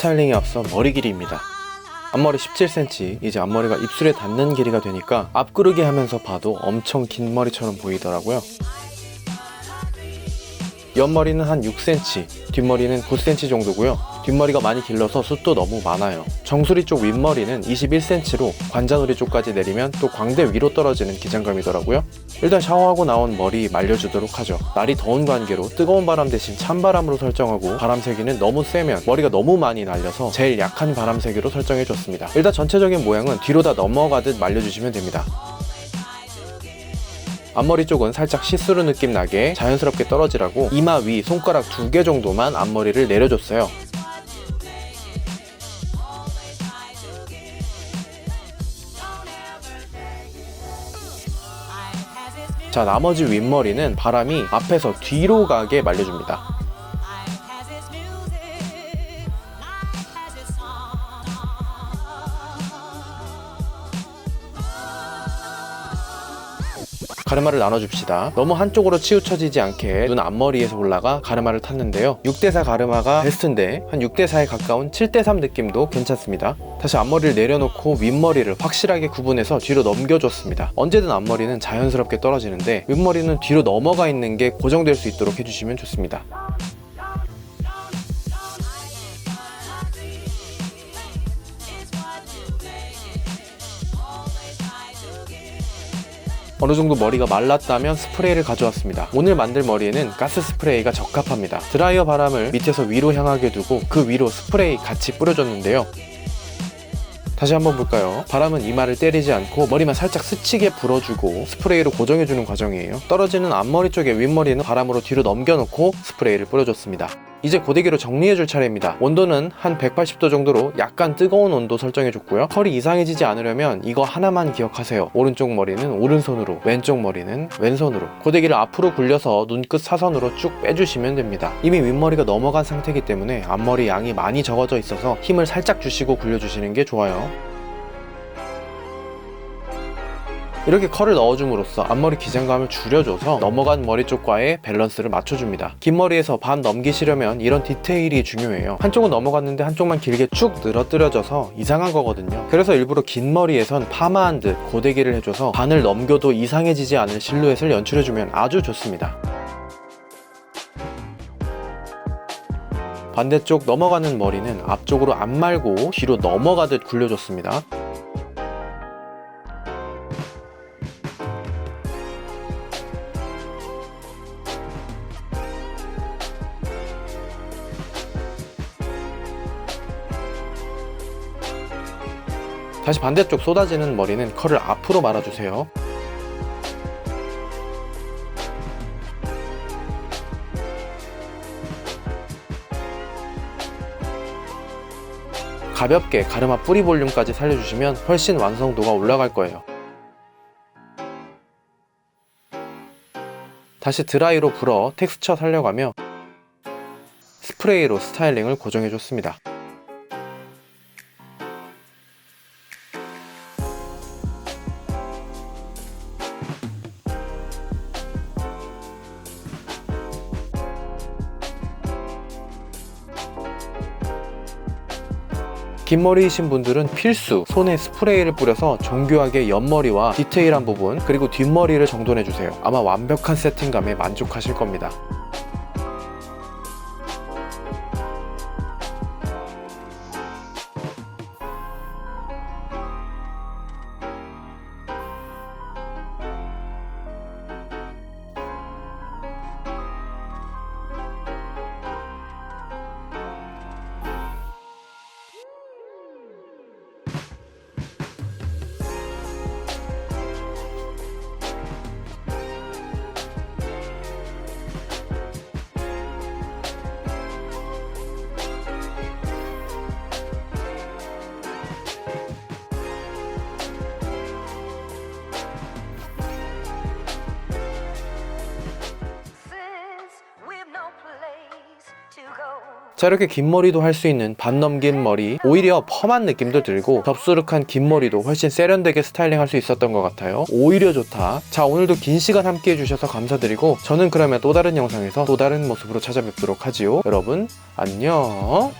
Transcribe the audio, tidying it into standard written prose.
스타일링에 앞서 머리 길이입니다. 앞머리 17cm, 이제 앞머리가 입술에 닿는 길이가 되니까 앞구르기 하면서 봐도 엄청 긴 머리처럼 보이더라고요. 옆머리는 한 6cm, 뒷머리는 9cm 정도고요. 뒷머리가 많이 길러서 숱도 너무 많아요. 정수리 쪽 윗머리는 21cm로 관자놀이 쪽까지 내리면 또 광대 위로 떨어지는 기장감이더라고요. 일단 샤워하고 나온 머리 말려주도록 하죠. 날이 더운 관계로 뜨거운 바람 대신 찬바람으로 설정하고 바람 세기는 너무 세면 머리가 너무 많이 날려서 제일 약한 바람 세기로 설정해줬습니다. 일단 전체적인 모양은 뒤로 다 넘어가듯 말려주시면 됩니다. 앞머리 쪽은 살짝 시스루 느낌 나게 자연스럽게 떨어지라고 이마 위 손가락 2개 정도만 앞머리를 내려줬어요. 자, 나머지 윗머리는 바람이 앞에서 뒤로 가게 말려줍니다. 가르마를 나눠줍시다. 너무 한쪽으로 치우쳐지지 않게 눈 앞머리에서 올라가 가르마를 탔는데요. 6대4 가르마가 베스트인데 한 6대4에 가까운 7대3 느낌도 괜찮습니다. 다시 앞머리를 내려놓고 윗머리를 확실하게 구분해서 뒤로 넘겨줬습니다. 언제든 앞머리는 자연스럽게 떨어지는데 윗머리는 뒤로 넘어가 있는 게 고정될 수 있도록 해주시면 좋습니다. 어느정도 머리가 말랐다면 스프레이를 가져왔습니다. 오늘 만들 머리에는 가스 스프레이가 적합합니다. 드라이어 바람을 밑에서 위로 향하게 두고 그 위로 스프레이 같이 뿌려줬는데요. 다시 한번 볼까요? 바람은 이마를 때리지 않고 머리만 살짝 스치게 불어주고 스프레이로 고정해주는 과정이에요. 떨어지는 앞머리 쪽에 윗머리는 바람으로 뒤로 넘겨놓고 스프레이를 뿌려줬습니다. 이제 고데기로 정리해줄 차례입니다. 온도는 한 180도 정도로 약간 뜨거운 온도 설정해줬고요. 컬이 이상해지지 않으려면 이거 하나만 기억하세요. 오른쪽 머리는 오른손으로, 왼쪽 머리는 왼손으로. 고데기를 앞으로 굴려서 눈끝 사선으로 쭉 빼주시면 됩니다. 이미 윗머리가 넘어간 상태이기 때문에 앞머리 양이 많이 적어져 있어서 힘을 살짝 주시고 굴려주시는 게 좋아요. 이렇게 컬을 넣어줌으로써 앞머리 기장감을 줄여줘서 넘어간 머리 쪽과의 밸런스를 맞춰줍니다. 긴 머리에서 반 넘기시려면 이런 디테일이 중요해요. 한쪽은 넘어갔는데 한쪽만 길게 쭉 늘어뜨려져서 이상한 거거든요. 그래서 일부러 긴 머리에선 파마한 듯 고데기를 해줘서 반을 넘겨도 이상해지지 않을 실루엣을 연출해주면 아주 좋습니다. 반대쪽 넘어가는 머리는 앞쪽으로 안 말고 뒤로 넘어가듯 굴려줬습니다. 다시 반대쪽 쏟아지는 머리는 컬을 앞으로 말아주세요. 가볍게 가르마 뿌리 볼륨까지 살려주시면 훨씬 완성도가 올라갈 거예요. 다시 드라이로 불어 텍스처 살려가며 스프레이로 스타일링을 고정해줬습니다. 긴 머리이신 분들은 필수 손에 스프레이를 뿌려서 정교하게 옆머리와 디테일한 부분 그리고 뒷머리를 정돈해주세요. 아마 완벽한 세팅감에 만족하실 겁니다. 자, 이렇게 긴 머리도 할 수 있는 반 넘긴 머리, 오히려 펌한 느낌도 들고 덥수룩한 긴 머리도 훨씬 세련되게 스타일링 할 수 있었던 것 같아요. 오히려 좋다. 자, 오늘도 긴 시간 함께 해주셔서 감사드리고 저는 그러면 또 다른 영상에서 또 다른 모습으로 찾아뵙도록 하지요. 여러분 안녕.